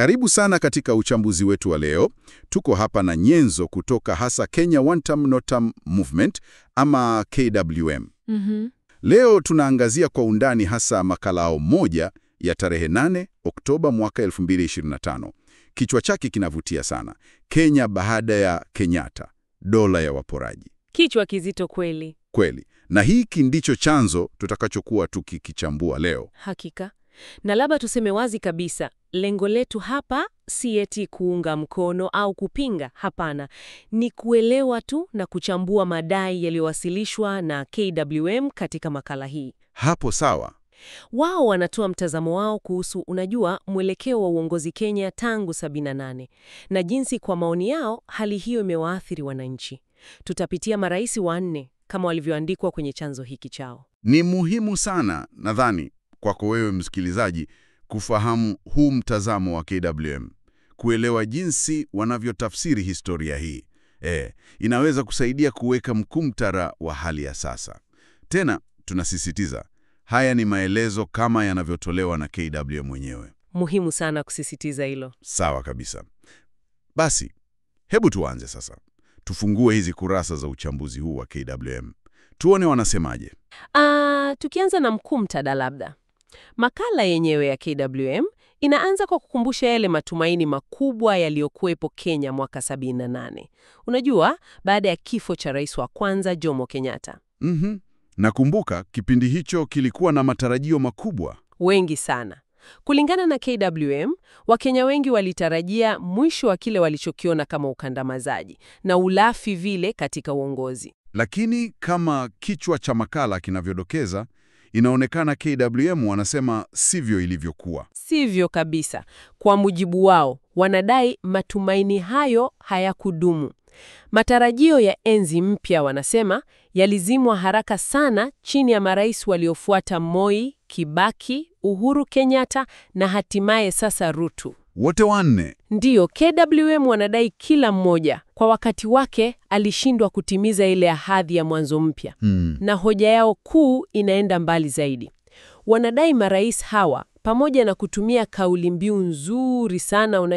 Karibu sana katika uchambuzi wetu wa leo. Tuko hapa na nyenzo kutoka hasa Kenya One Term No Term Movement ama KWM. Leo tunaangazia kwa undani hasa makalao moja ya tarehe 8 Oktoba mwaka 2025. Kichwa chake kinavutia sana. Kenya baada ya Kenyatta, dola ya waporaji. Kichwa kizito kweli. Kweli. Na hiki ndicho chanzo tutakachokuwa tukikichambua leo. Hakika. Na labda tuseme wazi kabisa, lengo letu hapa si eti kuunga mkono au kupinga, hapana. Ni kuelewa tu na kuchambua madai yaliyowasilishwa na KWM katika makala hii. Hapo sawa. Wao wanatoa mtazamo wao kuhusu, mwelekeo wa uongozi Kenya tangu 78 na jinsi kwa maoni yao hali hiyo imewaathiri wananchi. Tutapitia marais wanne kama walivyoandikwa kwenye chanzo hiki chao. Ni muhimu sana nadhani kwako wewe msikilizaji kufahamu huu mtazamo wa KWM, kuelewa jinsi wanavyotafsiri historia hii. Inaweza kusaidia kuweka mkumtara wa hali ya sasa. Tena tunasisitiza, haya ni maelezo kama yanavyotolewa na KWM mwenyewe. Muhimu sana kusisitiza hilo. Sawa kabisa. Basi, hebu tuanze sasa. Tufungue hizi kurasa za uchambuzi huu wa KWM. Tuone wanasemaje. Tukianza na mkumtada labda. Makala yenyewe ya KWM inaanza kwa kukumbusha yale matumaini makubwa yaliyokuwepo Kenya mwaka 78. Unajua, baada ya kifo cha rais wa kwanza Jomo Kenyatta. Nakumbuka kipindi hicho kilikuwa na matarajio makubwa. Wengi sana. Kulingana na KWM, Wakenya wengi walitarajia mwisho wa kile walichokiona kama ukandamizaji na ulafi vile katika uongozi. Lakini kama kichwa cha makala kinavyodokeza, inaonekana KWM wanasema sivyo ilivyokuwa. Sivyo kabisa. Kwa mujibu wao, wanadai matumaini hayo hayakudumu. Matarajio ya enzi mpya, wanasema, yalizimwa haraka sana chini ya marais waliofuata: Moi, Kibaki, Uhuru Kenyatta na hatimaye sasa Ruto. Wote wanne. Ndiyo, KWM wanadai kila mmoja kwa wakati wake alishindwa kutimiza ile ahadi ya mwanzo mpya. Na hoja yao kuu inaenda mbali zaidi. Wanadai marais hawa, pamoja na kutumia kauli mbiu nzuri sana,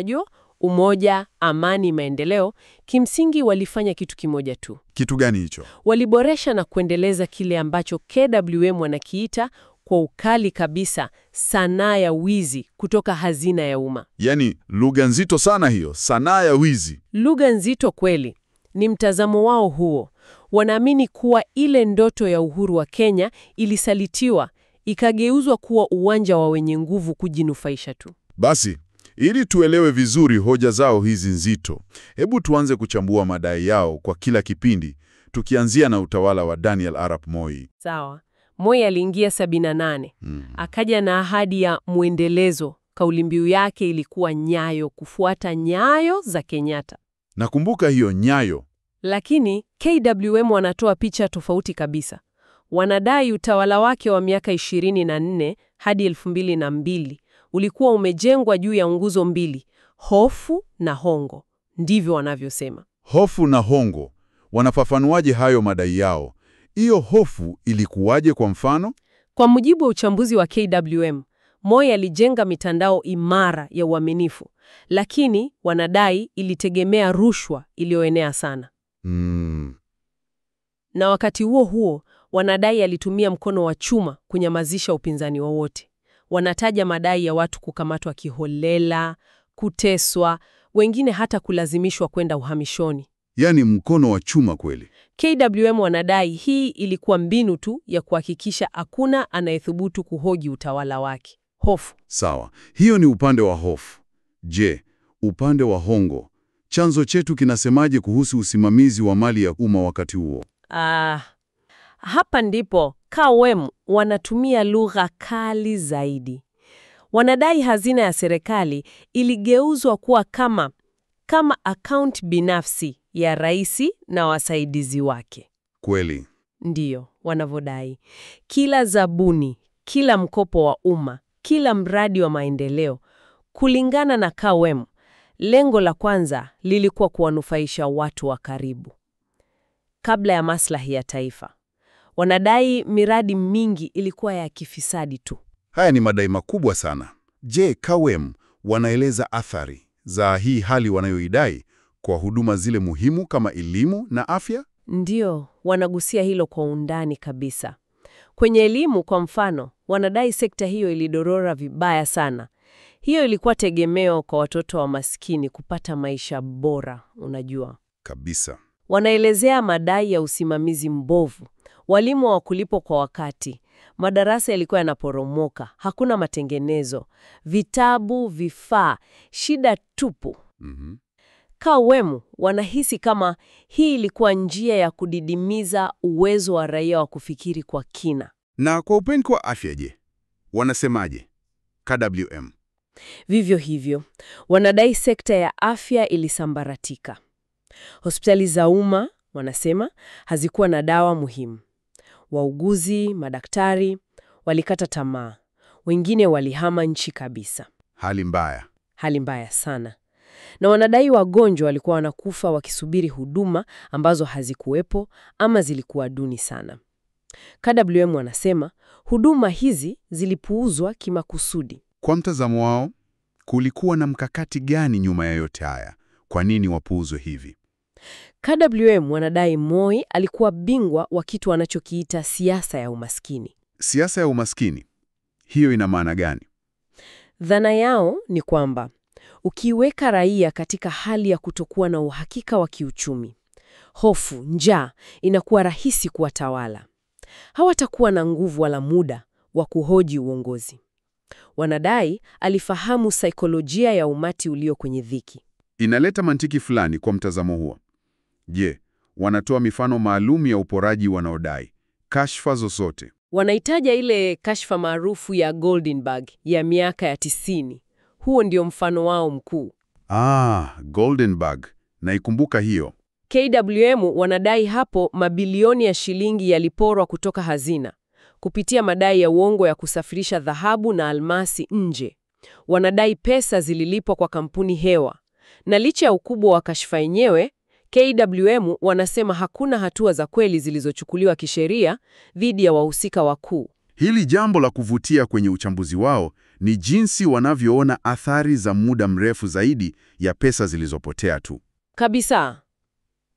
umoja, amani, maendeleo, kimsingi walifanya kitu kimoja tu. Kitu gani hicho? Waliboresha na kuendeleza kile ambacho KWM wanakiita kwa ukali kabisa sanaa ya wizi kutoka hazina ya umma. Yaani lugha nzito sana hiyo, sanaa ya wizi. Lugha nzito kweli. Ni mtazamo wao huo. Wanaamini kuwa ile ndoto ya uhuru wa Kenya ilisalitiwa, ikageuzwa kuwa uwanja wa wenye nguvu kujinufaisha tu. Basi, ili tuelewe vizuri hoja zao hizi nzito, hebu tuanze kuchambua madai yao kwa kila kipindi, tukianzia na utawala wa Daniel Arap Moi. Sawa. Moi aliingia 78. Akaja na ahadi ya muendelezo. Kauli mbiu yake ilikuwa nyayo, kufuata nyayo za Kenyatta. Nakumbuka hiyo nyayo. Lakini KWM wanatoa picha tofauti kabisa. Wanadai utawala wake wa miaka 24 hadi 2002 ulikuwa umejengwa juu ya nguzo mbili: hofu na hongo. Ndivyo wanavyosema. Hofu na hongo. Wanafafanuaje hayo madai yao? Hiyo hofu ilikuwaje kwa mfano? Kwa mujibu wa uchambuzi wa KWM, Moi alijenga mitandao imara ya uaminifu, lakini wanadai ilitegemea rushwa iliyoenea sana. Na wakati huo huo, wanadai alitumia mkono wa chuma kunyamazisha upinzani wowote. Wanataja madai ya watu kukamatwa kiholela, kuteswa, wengine hata kulazimishwa kwenda uhamishoni. Yaani mkono wa chuma kweli. KWM wanadai hii ilikuwa mbinu tu ya kuhakikisha hakuna anayethubutu kuhoji utawala wake. Hofu. Sawa, hiyo ni upande wa hofu. Je, upande wa hongo, chanzo chetu kinasemaje kuhusu usimamizi wa mali ya umma wakati huo? Hapa ndipo KWM wanatumia lugha kali zaidi. Wanadai hazina ya serikali iligeuzwa kuwa kama account binafsi ya rais na wasaidizi wake. Kweli. Ndiyo, wanavyodai. Kila zabuni, kila mkopo wa umma, kila mradi wa maendeleo, kulingana na KWM, lengo la kwanza lilikuwa kuwanufaisha watu wa karibu, kabla ya maslahi ya taifa. Wanadai miradi mingi ilikuwa ya kifisadi tu. Haya ni madai makubwa sana. Je, KWM wanaeleza athari za hii hali wanayoidai kwa huduma zile muhimu kama elimu na afya? Ndio, wanagusia hilo kwa undani kabisa. Kwenye elimu kwa mfano, wanadai sekta hiyo ilidorora vibaya sana. Hiyo ilikuwa tegemeo kwa watoto wa maskini kupata maisha bora, unajua. Kabisa. Wanaelezea madai ya usimamizi mbovu, walimu hawakulipwa kwa wakati, madarasa yalikuwa yanaporomoka, hakuna matengenezo, vitabu, vifaa, shida tupu. KWEMU wanahisi kama hii ilikuwa njia ya kudidimiza uwezo wa raia wa kufikiri kwa kina. Na kwa upande kwa afya je? Wanasemaje? KWM. Vivyo hivyo, wanadai sekta ya afya ilisambaratika. Hospitali za umma, wanasema, hazikuwa na dawa muhimu. Wauguzi, madaktari, walikata tamaa. Wengine walihama nchi kabisa. Hali mbaya. Hali mbaya sana. Na wanadai wagonjwa walikuwa wanakufa wakisubiri huduma ambazo hazikuwepo ama zilikuwa duni sana. KWM wanasema huduma hizi zilipuuzwa kimakusudi. Kwa mtazamo wao, kulikuwa na mkakati gani nyuma ya yote haya? Kwa nini wapuuzwe hivi? KWM wanadai Moi alikuwa bingwa wa kitu wanachokiita siasa ya umaskini. Siasa ya umaskini? Hiyo ina maana gani? Dhana yao ni kwamba ukiweka raia katika hali ya kutokuwa na uhakika wa kiuchumi, hofu, njaa, inakuwa rahisi kuwatawala. Hawatakuwa na nguvu wala muda wa kuhoji uongozi. Wanadai alifahamu saikolojia ya umati ulio kwenye dhiki. Inaleta mantiki fulani kwa mtazamo huo. Je, wanatoa mifano maalum ya uporaji wanaodai? Kashfa zozote? Wanaitaja ile kashfa maarufu ya Goldenberg ya miaka ya 90. Huo ndio mfano wao mkuu. Goldenberg. Naikumbuka hiyo. KWM wanadai hapo mabilioni ya shilingi yaliporwa kutoka hazina kupitia madai ya uongo ya kusafirisha dhahabu na almasi nje. Wanadai pesa zililipwa kwa kampuni hewa. Na licha ya ukubwa wa kashfa yenyewe, KWM wanasema hakuna hatua za kweli zilizochukuliwa kisheria dhidi ya wahusika wakuu. Hili jambo la kuvutia kwenye uchambuzi wao ni jinsi wanavyoona athari za muda mrefu zaidi ya pesa zilizopotea tu. Kabisa.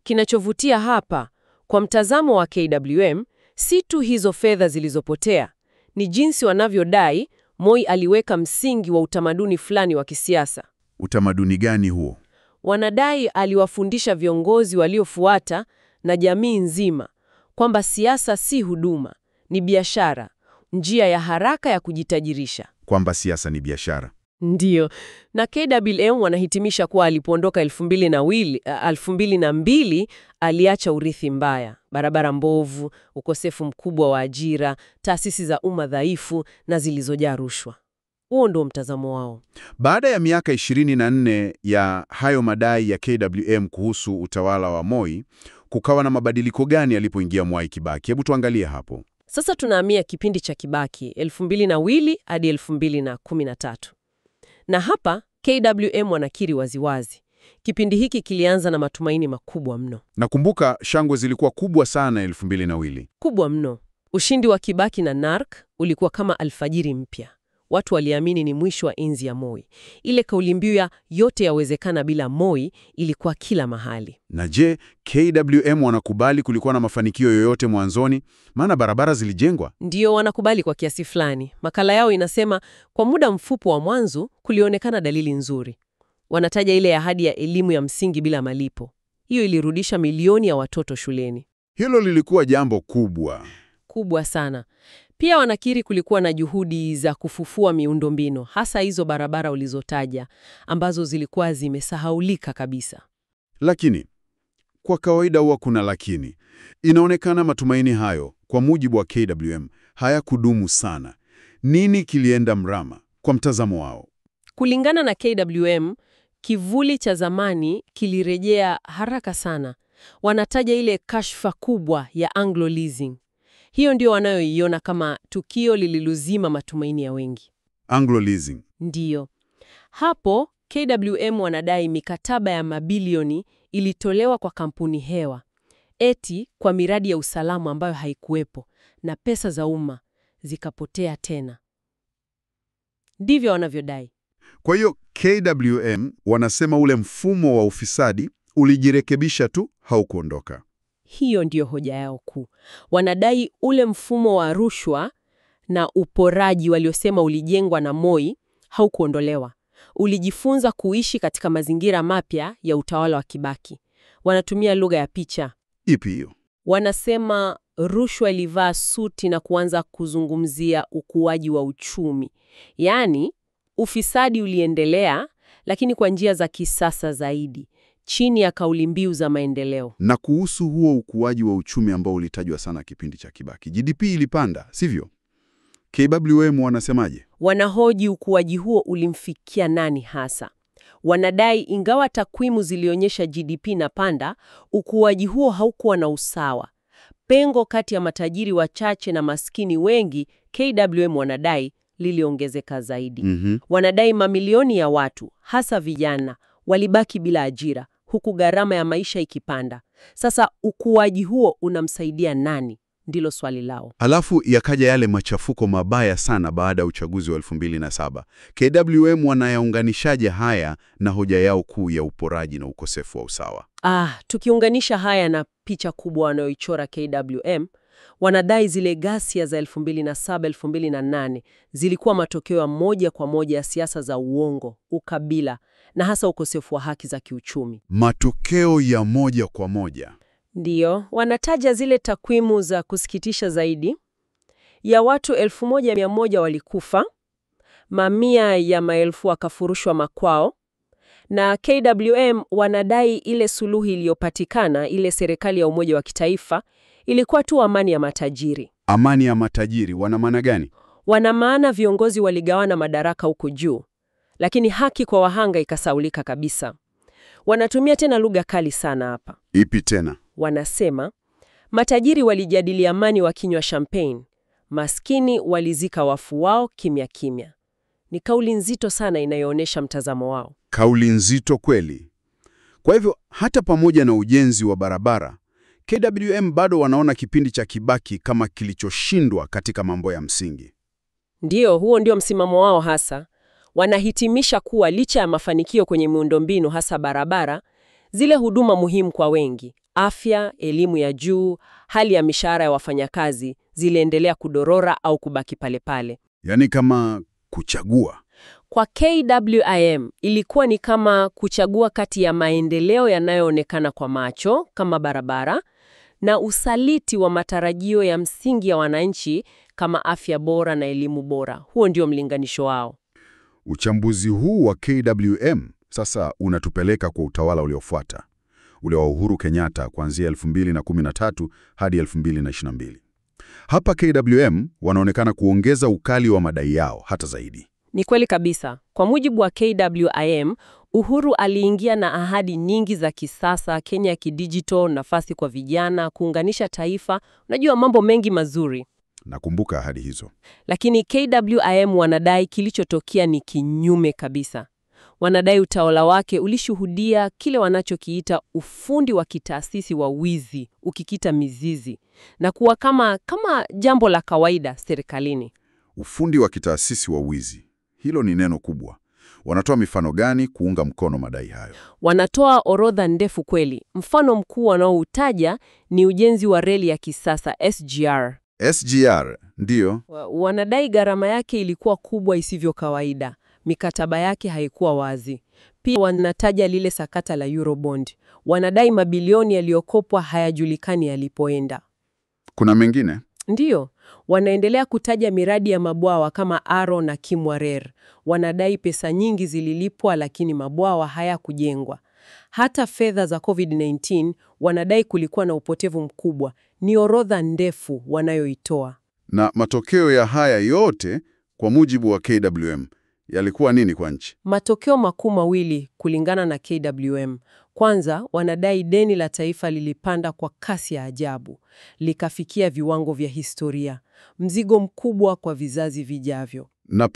Kinachovutia hapa, kwa mtazamo wa KWM, si tu hizo fedha zilizopotea, ni jinsi wanavyodai Moi aliweka msingi wa utamaduni fulani wa kisiasa. Utamaduni gani huo? Wanadai aliwafundisha viongozi waliofuata na jamii nzima kwamba siasa si huduma, ni biashara, njia ya haraka ya kujitajirisha. Kwamba siasa ni biashara. Ndiyo. Na KWM wanahitimisha kuwa alipoondoka 2002 aliacha urithi mbaya, barabara mbovu, ukosefu mkubwa wa ajira, taasisi za umma dhaifu na zilizojaa rushwa. Huo ndio mtazamo wao. Baada ya miaka 24 ya hayo madai ya KWM kuhusu utawala wa Moi, kukawa na mabadiliko gani alipoingia Mwai Kibaki? Hebu tuangalie hapo. Sasa tunahamia kipindi cha Kibaki 2002 hadi 2013. Na hapa KWM wanakiri waziwazi. Kipindi hiki kilianza na matumaini makubwa mno. Nakumbuka shangwe zilikuwa kubwa sana 2002. Kubwa mno. Ushindi wa Kibaki na NARC ulikuwa kama alfajiri mpya. Watu waliamini ni mwisho wa enzi ya Moi. Ile kauli mbiu ya yote yawezekana bila Moi ilikuwa kila mahali. Na je, KWM wanakubali kulikuwa na mafanikio yoyote mwanzoni? Maana barabara zilijengwa. Ndio, wanakubali kwa kiasi fulani. Makala yao inasema kwa muda mfupi wa mwanzo kulionekana dalili nzuri. Wanataja ile ahadi ya elimu ya msingi bila malipo. Hiyo ilirudisha milioni ya watoto shuleni. Hilo lilikuwa jambo kubwa. Kubwa sana. Pia wanakiri kulikuwa na juhudi za kufufua miundombinu, hasa hizo barabara ulizotaja, ambazo zilikuwa zimesahaulika kabisa. Lakini, kwa kawaida huwa kuna lakini. Inaonekana matumaini hayo, kwa mujibu wa KWM, hayakudumu sana. Nini kilienda mrama, kwa mtazamo wao? Kulingana na KWM, kivuli cha zamani kilirejea haraka sana. Wanataja ile kashfa kubwa ya Anglo Leasing. Hiyo ndio wanayoiona kama tukio lililozima matumaini ya wengi. Anglo Leasing. Ndiyo. Hapo KWM wanadai mikataba ya mabilioni ilitolewa kwa kampuni hewa, eti kwa miradi ya usalama ambayo haikuwepo, na pesa za umma zikapotea tena. Ndivyo wanavyodai. Kwa hiyo KWM wanasema ule mfumo wa ufisadi ulijirekebisha tu, haukuondoka. Hiyo ndiyo hoja yao kuu. Wanadai ule mfumo wa rushwa na uporaji waliosema ulijengwa na Moi haukuondolewa. Ulijifunza kuishi katika mazingira mapya ya utawala wa Kibaki. Wanatumia lugha ya picha. Ipi hiyo? Wanasema rushwa ilivaa suti na kuanza kuzungumzia ukuaji wa uchumi. Yaani, ufisadi uliendelea, lakini kwa njia za kisasa zaidi, chini ya kauli mbiu za maendeleo. Na kuhusu huo ukuaji wa uchumi ambao ulitajwa sana kipindi cha Kibaki, GDP ilipanda, sivyo? KWM wanasemaje? Wanahoji ukuaji huo ulimfikia nani hasa. Wanadai ingawa takwimu zilionyesha GDP na panda, ukuaji huo haukuwa na usawa. Pengo kati ya matajiri wachache na maskini wengi, KWM wanadai, liliongezeka zaidi. Wanadai mamilioni ya watu, hasa vijana, walibaki bila ajira, huku gharama ya maisha ikipanda. Sasa ukuaji huo unamsaidia nani? Ndilo swali lao. Alafu yakaja yale machafuko mabaya sana baada ya uchaguzi wa 2007. KWM wanayaunganishaje haya na hoja yao kuu ya uporaji na ukosefu wa usawa? Tukiunganisha haya na picha kubwa wanayoichora KWM, wanadai zile ghasia za 2007-2008 zilikuwa matokeo ya moja kwa moja ya siasa za uongo, ukabila na hasa ukosefu wa haki za kiuchumi. Matokeo ya moja kwa moja. Ndiyo, wanataja zile takwimu za kusikitisha zaidi. Ya watu 1100 walikufa, mamia ya maelfu wakafurushwa makwao, na KWM wanadai ile suluhu iliyopatikana, ile serikali ya umoja wa kitaifa, ilikuwa tu amani ya matajiri. Amani ya matajiri, wana maana gani? Wana maana viongozi waligawana madaraka huko juu, lakini haki kwa wahanga ikasaulika kabisa. Wanatumia tena lugha kali sana hapa. Ipi tena? Wanasema, matajiri walijadili amani wakinywa champagne, maskini walizika wafu wao kimya kimya. Ni kauli nzito sana inayoonyesha mtazamo wao. Kauli nzito kweli. Kwa hivyo, hata pamoja na ujenzi wa barabara, KWM bado wanaona kipindi cha Kibaki kama kilichoshindwa katika mambo ya msingi. Ndiyo, huo ndio msimamo wao hasa. Wanahitimisha kuwa licha ya mafanikio kwenye miundombinu hasa barabara, zile huduma muhimu kwa wengi, afya, elimu ya juu, hali ya mishahara ya wafanyakazi, ziliendelea kudorora au kubaki pale pale. Yaani kama kuchagua. Kwa KWM ilikuwa ni kama kuchagua kati ya maendeleo yanayoonekana kwa macho kama barabara na usaliti wa matarajio ya msingi ya wananchi kama afya bora na elimu bora. Huo ndio mlinganisho wao. Uchambuzi huu wa KWM sasa unatupeleka kwa utawala uliofuata, ule wa Uhuru Kenyatta kuanzia 2013 hadi 2022. Hapa KWM wanaonekana kuongeza ukali wa madai yao hata zaidi. Ni kweli kabisa. Kwa mujibu wa KWM, Uhuru aliingia na ahadi nyingi za kisasa, Kenya ya kidijitali, nafasi kwa vijana, kuunganisha taifa, unajua mambo mengi mazuri. Nakumbuka ahadi hizo. Lakini KWM wanadai kilichotokea ni kinyume kabisa. Wanadai utawala wake ulishuhudia kile wanachokiita ufundi wa kitaasisi wa wizi, ukikita mizizi, na kuwa kama jambo la kawaida serikalini. Ufundi wa kitaasisi wa wizi. Hilo ni neno kubwa. Wanatoa mifano gani kuunga mkono madai hayo? Wanatoa orodha ndefu kweli. Mfano mkuu wanaoutaja ni ujenzi wa reli ya kisasa SGR. SGR, ndiyo. Wanadai gharama yake ilikuwa kubwa isivyo kawaida. Mikataba yake haikuwa wazi. Pia wanataja lile sakata la Eurobond. Wanadai mabilioni yaliyokopwa hayajulikani yalipoenda. Kuna mengine? Ndiyo. Wanaendelea kutaja miradi ya mabwawa kama Aro na Kimwarer. Wanadai pesa nyingi zililipwa lakini mabwawa hayakujengwa. Hata fedha za COVID-19 wanadai kulikuwa na upotevu mkubwa. Ni orodha ndefu wanayoitoa. Na matokeo ya haya yote kwa mujibu wa KWM yalikuwa nini kwa nchi? Matokeo makuu mawili kulingana na KWM. Kwanza, wanadai deni la taifa lilipanda kwa kasi ya ajabu, likafikia viwango vya historia, mzigo mkubwa kwa vizazi vijavyo. Na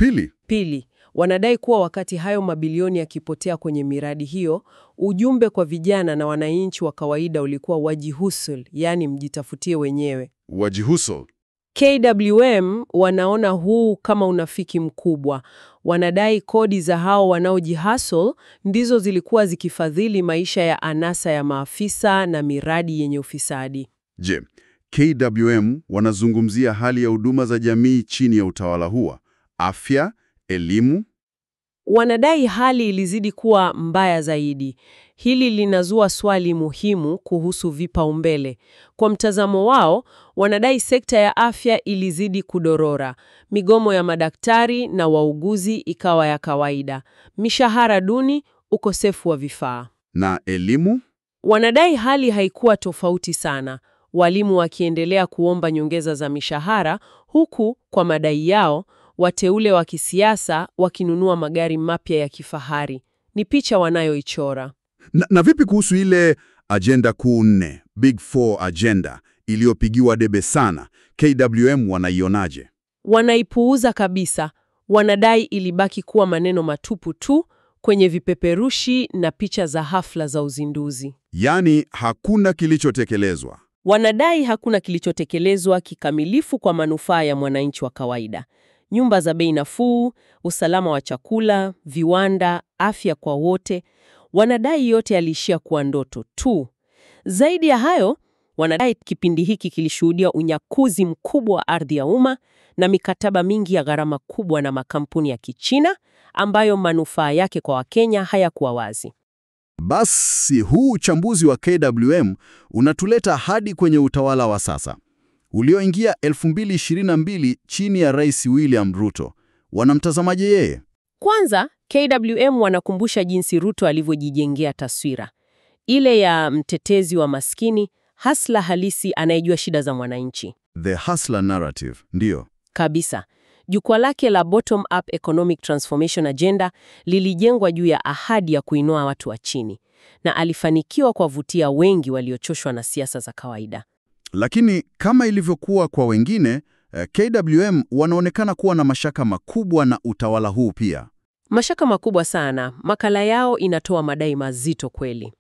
pili, wanadai kuwa wakati hayo mabilioni yakipotea kwenye miradi hiyo, ujumbe kwa vijana na wananchi wa kawaida ulikuwa wajihustle, yani mjitafutie wenyewe. Wajihustle? KWM wanaona huu kama unafiki mkubwa. Wanadai kodi za hao wanaojihustle ndizo zilikuwa zikifadhili maisha ya anasa ya maafisa na miradi yenye ufisadi. Je, KWM wanazungumzia hali ya huduma za jamii chini ya utawala huo? Afya, elimu? Wanadai hali ilizidi kuwa mbaya zaidi. Hili linazua swali muhimu kuhusu vipaumbele. Kwa mtazamo wao, wanadai sekta ya afya ilizidi kudorora. Migomo ya madaktari na wauguzi ikawa ya kawaida. Mishahara duni, ukosefu wa vifaa. Na elimu? Wanadai hali haikuwa tofauti sana. Walimu wakiendelea kuomba nyongeza za mishahara, huku kwa madai yao wateule wa kisiasa wakinunua magari mapya ya kifahari. Ni picha wanayoichora. Na vipi kuhusu ile agenda kuu 4, Big Four agenda, iliyopigiwa debe sana? KWM wanaionaje? Wanaipuuza kabisa. Wanadai ilibaki kuwa maneno matupu tu kwenye vipeperushi na picha za hafla za uzinduzi. Yaani hakuna kilichotekelezwa. Wanadai hakuna kilichotekelezwa kikamilifu kwa manufaa ya mwananchi wa kawaida. Nyumba za bei nafuu, usalama wa chakula, viwanda, afya kwa wote. Wanadai yote yaliishia kuwa ndoto tu. Zaidi ya hayo, wanadai kipindi hiki kilishuhudia unyakuzi mkubwa wa ardhi ya umma na mikataba mingi ya gharama kubwa na makampuni ya Kichina ambayo manufaa yake kwa Wakenya hayakuwa wazi. Basi huu uchambuzi wa KWM unatuleta hadi kwenye utawala wa sasa ulioingia 2022 chini ya Rais William Ruto. Wanamtazamaje yeye? Kwanza, KWM wanakumbusha jinsi Ruto alivyojijengea taswira ile ya mtetezi wa maskini, hustler halisi anayejua shida za mwananchi. The hustler narrative, ndio Kabisa. Jukwaa lake la Bottom Up Economic Transformation Agenda lilijengwa juu ya ahadi ya kuinua watu wa chini, na alifanikiwa kuwavutia wengi waliochoshwa na siasa za kawaida. Lakini kama ilivyokuwa kwa wengine, KWM wanaonekana kuwa na mashaka makubwa na utawala huu pia. Mashaka makubwa sana. Makala yao inatoa madai mazito kweli,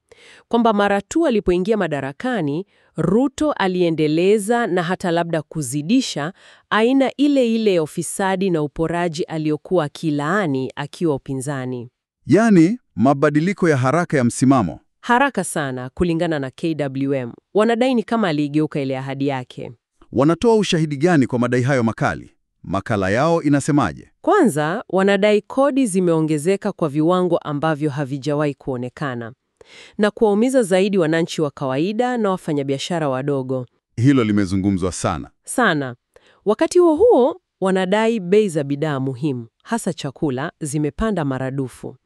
kwamba mara tu alipoingia madarakani, Ruto aliendeleza na hata labda kuzidisha aina ile ile ya ufisadi na uporaji aliyokuwa akilaani akiwa upinzani. Yaani mabadiliko ya haraka ya msimamo. Haraka sana. Kulingana na KWM, wanadai ni kama aligeuka ile ahadi yake. Wanatoa ushahidi gani kwa madai hayo makali? Makala yao inasemaje? Kwanza, wanadai kodi zimeongezeka kwa viwango ambavyo havijawahi kuonekana na kuwaumiza zaidi wananchi wa kawaida na wafanyabiashara wadogo. Hilo limezungumzwa sana. Wakati huo huo, wanadai bei za bidhaa muhimu, hasa chakula, zimepanda maradufu.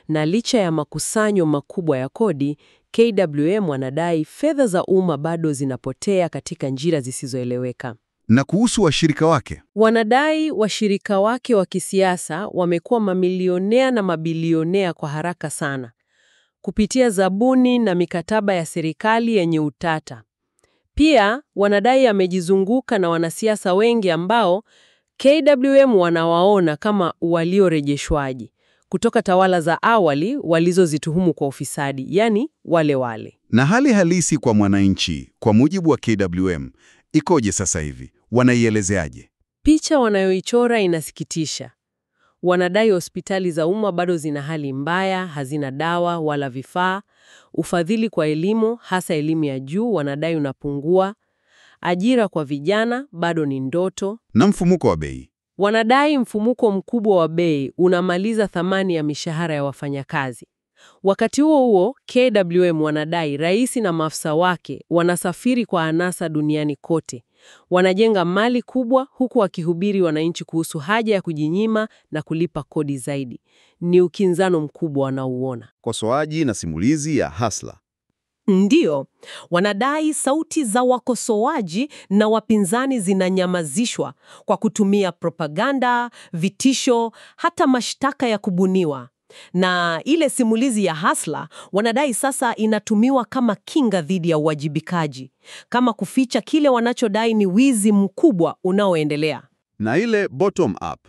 Na licha ya makusanyo makubwa ya kodi, KWM wanadai fedha za umma bado zinapotea katika njia zisizoeleweka. Na kuhusu washirika wake? Wanadai washirika wake wa kisiasa wamekuwa mamilionea na mabilionea kwa haraka sana, kupitia zabuni na mikataba ya serikali yenye utata. Pia wanadai amejizunguka na wanasiasa wengi ambao KWM wanawaona kama waliorejeshwaji kutoka tawala za awali walizozituhumu kwa ufisadi, yani wale. Na hali halisi kwa mwananchi, kwa mujibu wa KWM, ikoje sasa hivi? Wanaielezeaje? Picha wanayoichora inasikitisha. Wanadai hospitali za umma bado zina hali mbaya, hazina dawa wala vifaa. Ufadhili kwa elimu, hasa elimu ya juu, wanadai unapungua. Ajira kwa vijana bado ni ndoto. Na mfumuko wa bei? Wanadai mfumuko mkubwa wa bei unamaliza thamani ya mishahara ya wafanyakazi. Wakati huo huo, KWM wanadai rais na maafisa wake wanasafiri kwa anasa duniani kote. Wanajenga mali kubwa huku wakihubiri wananchi kuhusu haja ya kujinyima na kulipa kodi zaidi. Ni ukinzano mkubwa wanaouona. Kosoaji na simulizi ya hustler. Ndiyo, wanadai sauti za wakosoaji na wapinzani zinanyamazishwa kwa kutumia propaganda, vitisho, hata mashtaka ya kubuniwa. Na ile simulizi ya hustler wanadai sasa inatumiwa kama kinga dhidi ya uwajibikaji, kama kuficha kile wanachodai ni wizi mkubwa unaoendelea. Na ile bottom up,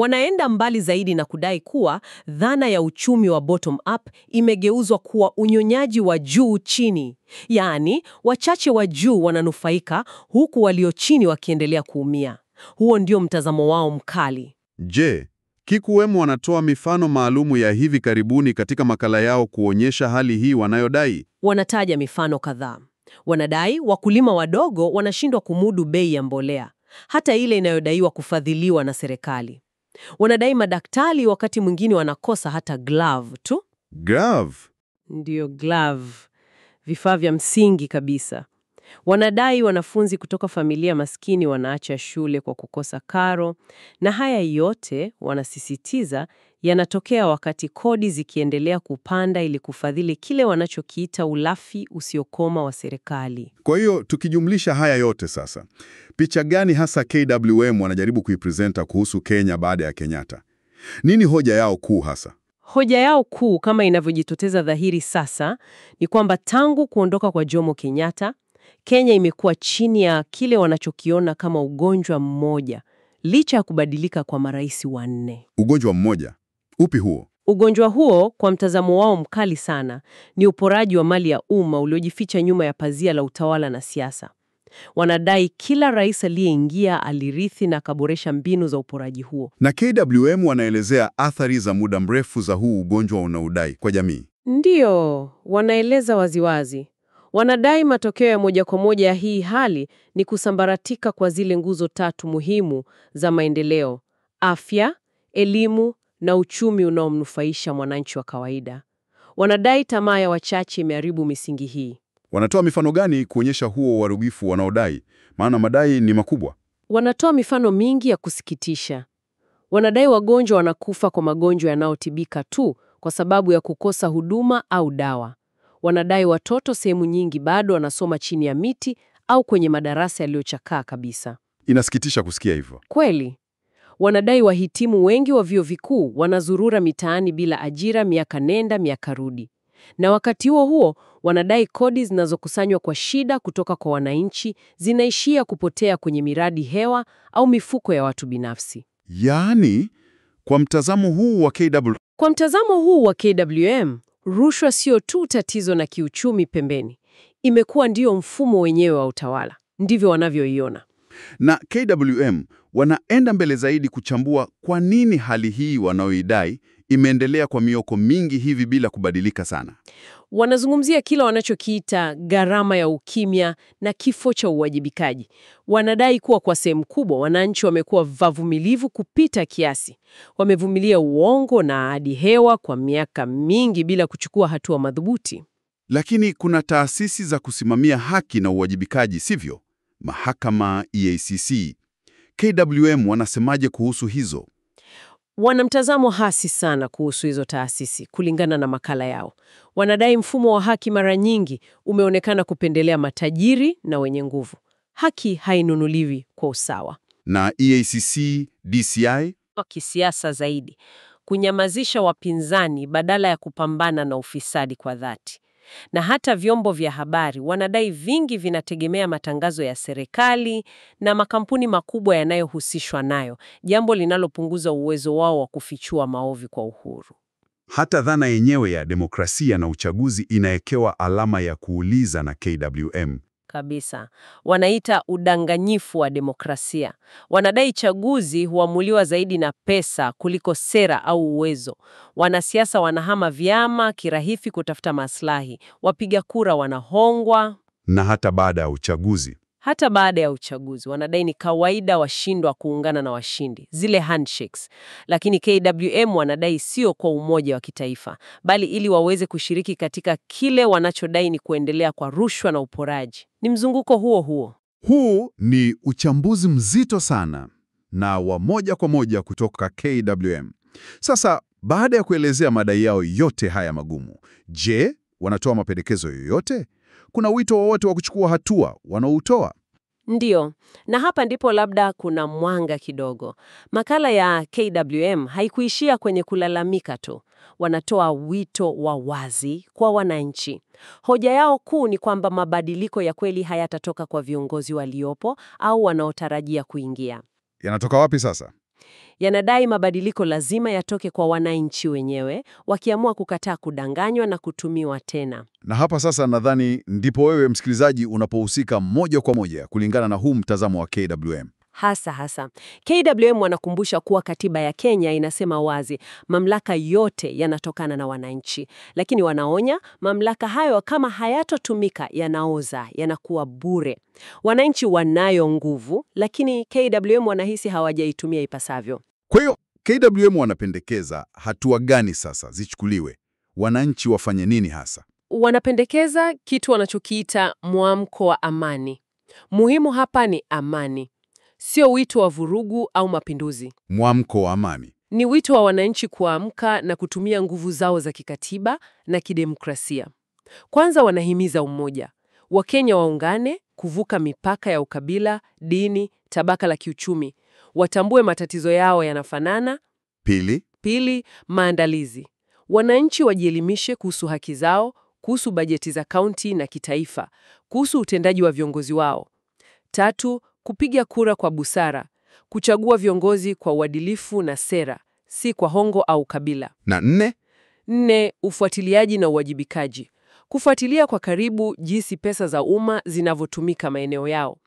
Wanaenda mbali zaidi na kudai kuwa dhana ya uchumi wa bottom up imegeuzwa kuwa unyonyaji wa juu chini. Yaani, wachache wa juu wananufaika huku walio chini wakiendelea kuumia. Huo ndio mtazamo wao mkali. Je, Kikuwemo wanatoa mifano maalumu ya hivi karibuni katika makala yao kuonyesha hali hii wanayodai? Wanataja mifano kadhaa. Wanadai wakulima wadogo wanashindwa kumudu bei ya mbolea, hata ile inayodaiwa kufadhiliwa na serikali. Wanadai madaktari wakati mwingine wanakosa hata glove tu. Glove? Ndiyo, glove. Vifaa vya msingi kabisa. Wanadai wanafunzi kutoka familia maskini wanaacha shule kwa kukosa karo, na haya yote wanasisitiza yanatokea wakati kodi zikiendelea kupanda ili kufadhili kile wanachokiita ulafi usiokoma wa serikali. Kwa hiyo tukijumlisha haya yote sasa, picha gani hasa KWM wanajaribu kuipresenta kuhusu Kenya baada ya Kenyatta? Nini hoja yao kuu hasa? Hoja yao kuu, kama inavyojitokeza dhahiri sasa, ni kwamba tangu kuondoka kwa Jomo Kenyatta, Kenya imekuwa chini ya kile wanachokiona kama ugonjwa mmoja, licha ya kubadilika kwa marais wanne. Ugonjwa mmoja? Upi huo? Ugonjwa huo, kwa mtazamo wao mkali sana, ni uporaji wa mali ya umma uliojificha nyuma ya pazia la utawala na siasa. Wanadai kila rais aliyeingia alirithi na akaboresha mbinu za uporaji huo. Na KWM wanaelezea athari za muda mrefu za huu ugonjwa unaodai kwa jamii. Ndiyo, wanaeleza waziwazi. Wanadai matokeo ya moja kwa moja ya hii hali ni kusambaratika kwa zile nguzo tatu muhimu za maendeleo: afya, elimu na uchumi unaomnufaisha mwananchi wa kawaida. Wanadai tamaa ya wachache imeharibu misingi hii. Wanatoa mifano gani kuonyesha huo uharibifu wanaodai? Maana madai ni makubwa. Wanatoa mifano mingi ya kusikitisha. Wanadai wagonjwa wanakufa kwa magonjwa yanayotibika tu kwa sababu ya kukosa huduma au dawa. Wanadai watoto sehemu nyingi bado wanasoma chini ya miti au kwenye madarasa yaliyochakaa kabisa. Inasikitisha kusikia hivyo. Kweli. Wanadai wahitimu wengi wa vyuo vikuu wanazurura mitaani bila ajira miaka nenda miaka rudi. Na wakati huo huo, wanadai kodi zinazokusanywa kwa shida kutoka kwa wananchi zinaishia kupotea kwenye miradi hewa au mifuko ya watu binafsi. Yaani, kwa mtazamo huu wa KWM, rushwa sio tu tatizo na kiuchumi pembeni. Imekuwa ndio mfumo wenyewe wa utawala. Ndivyo wanavyoiona. Na KWM wanaenda mbele zaidi kuchambua kwa nini hali hii wanaoidai imeendelea kwa mioko mingi hivi bila kubadilika sana. Wanazungumzia kila wanachokiita gharama ya ukimya na kifo cha uwajibikaji. Wanadai kuwa kwa sehemu kubwa wananchi wamekuwa wavumilivu kupita kiasi. Wamevumilia uongo na ahadi hewa kwa miaka mingi bila kuchukua hatua madhubuti. Lakini kuna taasisi za kusimamia haki na uwajibikaji, sivyo? Mahakama, EACC. KWM wanasemaje kuhusu hizo? Wana mtazamo hasi sana kuhusu hizo taasisi kulingana na makala yao. Wanadai mfumo wa haki mara nyingi umeonekana kupendelea matajiri na wenye nguvu. Haki hainunuliwi kwa usawa. Na EACC, DCI? Kwa kisiasa zaidi, kunyamazisha wapinzani badala ya kupambana na ufisadi kwa dhati. Na hata vyombo vya habari wanadai vingi vinategemea matangazo ya serikali na makampuni makubwa yanayohusishwa nayo, jambo linalopunguza uwezo wao wa kufichua maovu kwa uhuru. Hata dhana yenyewe ya demokrasia na uchaguzi inawekewa alama ya kuuliza na KWM. Kabisa. Wanaita udanganyifu wa demokrasia. Wanadai chaguzi huamuliwa zaidi na pesa kuliko sera au uwezo. Wanasiasa wanahama vyama kirahisi kutafuta maslahi. Wapiga kura wanahongwa. Na hata baada ya uchaguzi. Hata baada ya uchaguzi, wanadai ni kawaida washindwa kuungana na washindi, zile handshakes. Lakini KWM wanadai sio kwa umoja wa kitaifa, bali ili waweze kushiriki katika kile wanachodai ni kuendelea kwa rushwa na uporaji. Ni mzunguko huo huo. Huu ni uchambuzi mzito sana na wa moja kwa moja kutoka KWM. Sasa, baada ya kuelezea madai yao yote haya magumu, je, wanatoa mapendekezo yoyote? Kuna wito wowote wa kuchukua hatua wanaoutoa? Ndiyo, na hapa ndipo labda kuna mwanga kidogo. Makala ya KWM haikuishia kwenye kulalamika tu. Wanatoa wito wa wazi kwa wananchi. Hoja yao kuu ni kwamba mabadiliko ya kweli hayatatoka kwa viongozi waliopo au wanaotarajia kuingia. Yanatoka wapi sasa? Yanadai mabadiliko lazima yatoke kwa wananchi wenyewe, wakiamua kukataa kudanganywa na kutumiwa tena. Na hapa sasa nadhani ndipo wewe msikilizaji unapohusika moja kwa moja kulingana na huu mtazamo wa KWM. Hasa. KWM wanakumbusha kuwa katiba ya Kenya inasema wazi, mamlaka yote yanatokana na wananchi. Lakini wanaonya, mamlaka hayo kama hayatotumika yanaoza, yanakuwa bure. Wananchi wanayo nguvu, lakini KWM wanahisi hawajaitumia ipasavyo. Kwa hiyo KWM wanapendekeza hatua gani sasa zichukuliwe? Wananchi wafanye nini hasa? Wanapendekeza kitu wanachokiita mwamko wa amani. Muhimu hapa ni amani. Sio wito wa vurugu au mapinduzi. Mwamko wa amani Ni wito wa wananchi kuamka na kutumia nguvu zao za kikatiba na kidemokrasia. Kwanza wanahimiza umoja. Wakenya waungane, kuvuka mipaka ya ukabila, dini, tabaka la kiuchumi. Watambue matatizo yao yanafanana. Pili, Maandalizi. Wananchi wajielimishe kuhusu haki zao, kuhusu bajeti za kaunti na kitaifa, kuhusu utendaji wa viongozi wao. 3, kupiga kura kwa busara, kuchagua viongozi kwa uadilifu na sera, si kwa hongo au kabila. na 4, ufuatiliaji na uwajibikaji, kufuatilia kwa karibu jinsi pesa za umma zinavyotumika maeneo yao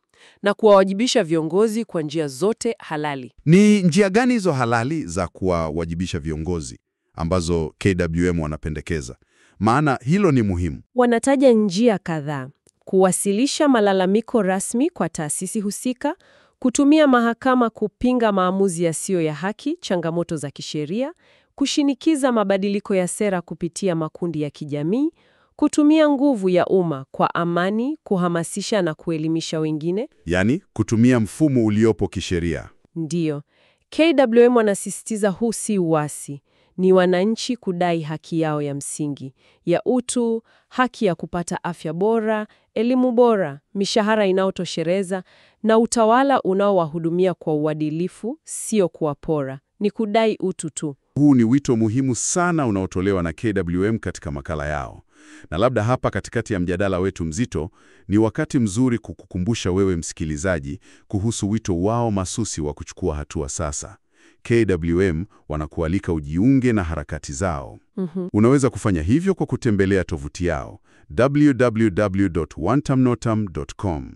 na kuwawajibisha viongozi kwa njia zote halali. Ni njia gani hizo halali za kuwawajibisha viongozi ambazo KWM wanapendekeza? Maana hilo ni muhimu. Wanataja njia kadhaa: kuwasilisha malalamiko rasmi kwa taasisi husika, kutumia mahakama kupinga maamuzi yasiyo ya haki, changamoto za kisheria, kushinikiza mabadiliko ya sera kupitia makundi ya kijamii, kutumia nguvu ya umma kwa amani, kuhamasisha na kuelimisha wengine. Yaani kutumia mfumo uliopo kisheria. Ndiyo, KWM wanasisitiza huu si uasi, ni wananchi kudai haki yao ya msingi, ya utu, haki ya kupata afya bora, elimu bora, mishahara inayotosheleza na utawala unaowahudumia kwa uadilifu, sio kuwapora. Ni kudai utu tu. Huu ni wito muhimu sana unaotolewa na KWM katika makala yao. Na labda hapa katikati ya mjadala wetu mzito, ni wakati mzuri kukukumbusha wewe msikilizaji kuhusu wito wao masusi wa kuchukua hatua sasa. KWM wanakualika ujiunge na harakati zao. Unaweza kufanya hivyo kwa kutembelea tovuti yao www.wantamnotam.com.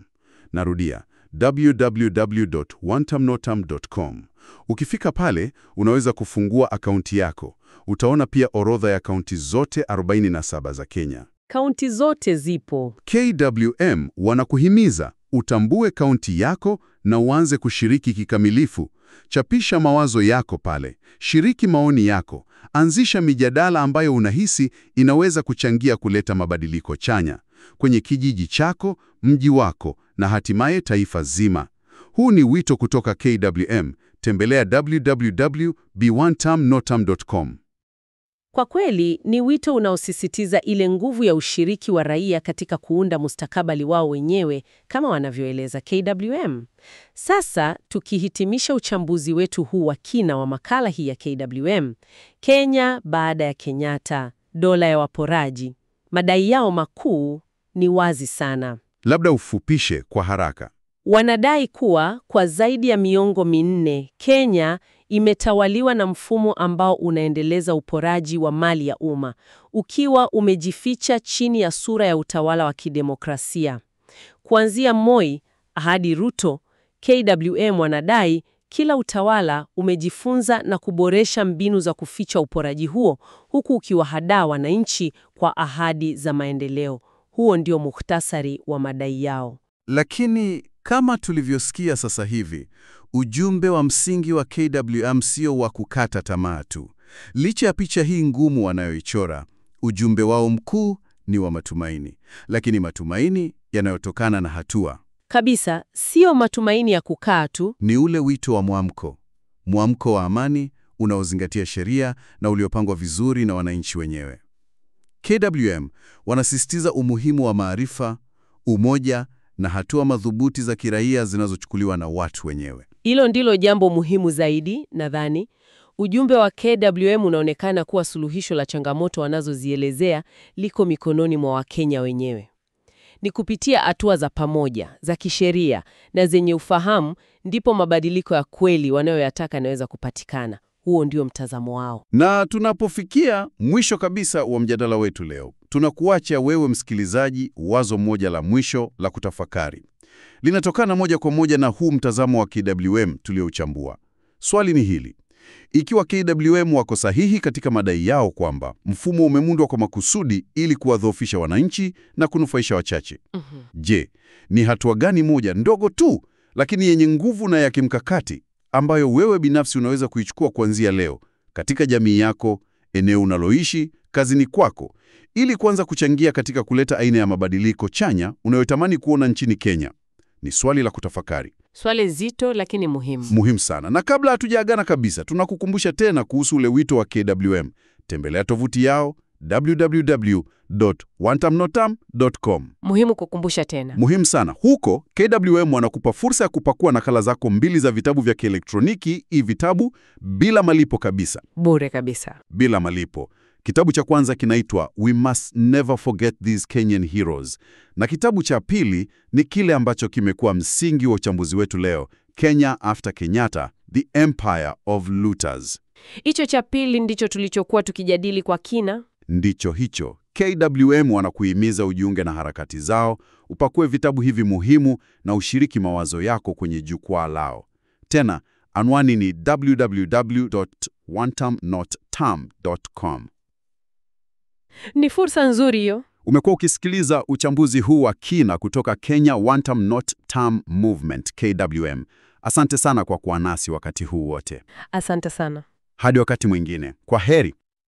Narudia, www.wantamnotam.com. Ukifika pale, unaweza kufungua akaunti yako. Utaona pia orodha ya kaunti zote 47 za Kenya. Kaunti zote zipo. KWM wanakuhimiza utambue kaunti yako na uanze kushiriki kikamilifu. Chapisha mawazo yako pale, shiriki maoni yako, anzisha mijadala ambayo unahisi inaweza kuchangia kuleta mabadiliko chanya kwenye kijiji chako, mji wako na hatimaye taifa zima. Huu ni wito kutoka KWM. Tembelea www.bwantamnotam.com. Kwa kweli ni wito unaosisitiza ile nguvu ya ushiriki wa raia katika kuunda mustakabali wao wenyewe kama wanavyoeleza KWM. Sasa tukihitimisha uchambuzi wetu huu wa kina wa makala hii ya KWM, Kenya baada ya Kenyatta, dola ya waporaji. Madai yao makuu ni wazi sana. Labda ufupishe kwa haraka. Wanadai kuwa kwa zaidi ya miongo minne Kenya imetawaliwa na mfumo ambao unaendeleza uporaji wa mali ya umma, ukiwa umejificha chini ya sura ya utawala wa kidemokrasia. Kuanzia Moi hadi Ruto, KWM wanadai kila utawala umejifunza na kuboresha mbinu za kuficha uporaji huo, huku ukiwahadaa wananchi kwa ahadi za maendeleo. Huo ndio muhtasari wa madai yao. Lakini kama tulivyosikia sasa hivi, ujumbe wa msingi wa KWM sio wa kukata tamaa tu. Licha ya picha hii ngumu wanayoichora, ujumbe wao mkuu ni wa matumaini, lakini matumaini yanayotokana na hatua. Kabisa, sio matumaini ya kukaa tu. Ni ule wito wa mwamko wa amani unaozingatia sheria na uliopangwa vizuri na wananchi wenyewe. KWM wanasisitiza umuhimu wa maarifa, umoja na hatua madhubuti za kiraia zinazochukuliwa na watu wenyewe. Hilo ndilo jambo muhimu zaidi, nadhani. Ujumbe wa KWM unaonekana kuwa suluhisho la changamoto wanazozielezea liko mikononi mwa Wakenya wenyewe. Ni kupitia hatua za pamoja, za kisheria na zenye ufahamu ndipo mabadiliko ya kweli wanayoyataka yanaweza kupatikana. Huo ndio mtazamo wao. Na tunapofikia mwisho kabisa wa mjadala wetu leo, tunakuacha wewe msikilizaji wazo moja la mwisho la kutafakari. Linatokana moja kwa moja na huu mtazamo wa KWM tuliouchambua. Swali ni hili: ikiwa KWM wako sahihi katika madai yao kwamba mfumo umemundwa kwa makusudi ili kuwadhoofisha wananchi na kunufaisha wachache, je, ni hatua gani moja ndogo tu lakini yenye nguvu na ya kimkakati ambayo wewe binafsi unaweza kuichukua kuanzia leo katika jamii yako, eneo unaloishi, kazini kwako, ili kuanza kuchangia katika kuleta aina ya mabadiliko chanya unayotamani kuona nchini Kenya? Ni swali la kutafakari. Swali zito lakini muhimu. Muhimu sana. Na kabla hatujaagana kabisa, tunakukumbusha tena kuhusu ule wito wa KWM. Tembelea tovuti yao www.wantamnotam.com. Muhimu kukumbusha tena. Muhimu sana. Huko KWM wanakupa fursa ya kupakua nakala zako 2 za vitabu vya kielektroniki, vitabu bila malipo kabisa. Bure kabisa. Bila malipo. Kitabu cha kwanza kinaitwa We Must Never Forget These Kenyan Heroes, na kitabu cha pili ni kile ambacho kimekuwa msingi wa uchambuzi wetu leo, Kenya After Kenyatta, The Empire of Looters. Hicho cha pili ndicho tulichokuwa tukijadili kwa kina. Ndicho hicho. KWM wanakuhimiza ujiunge na harakati zao, upakue vitabu hivi muhimu na ushiriki mawazo yako kwenye jukwaa lao. Tena, anwani ni www.wantamnottam.com. Ni fursa nzuri hiyo. Umekuwa ukisikiliza uchambuzi huu wa kina kutoka Kenya Wantam Not Tam Movement, KWM. Asante sana kwa kuwa nasi wakati huu wote. Asante sana. Hadi wakati mwingine. Kwa heri.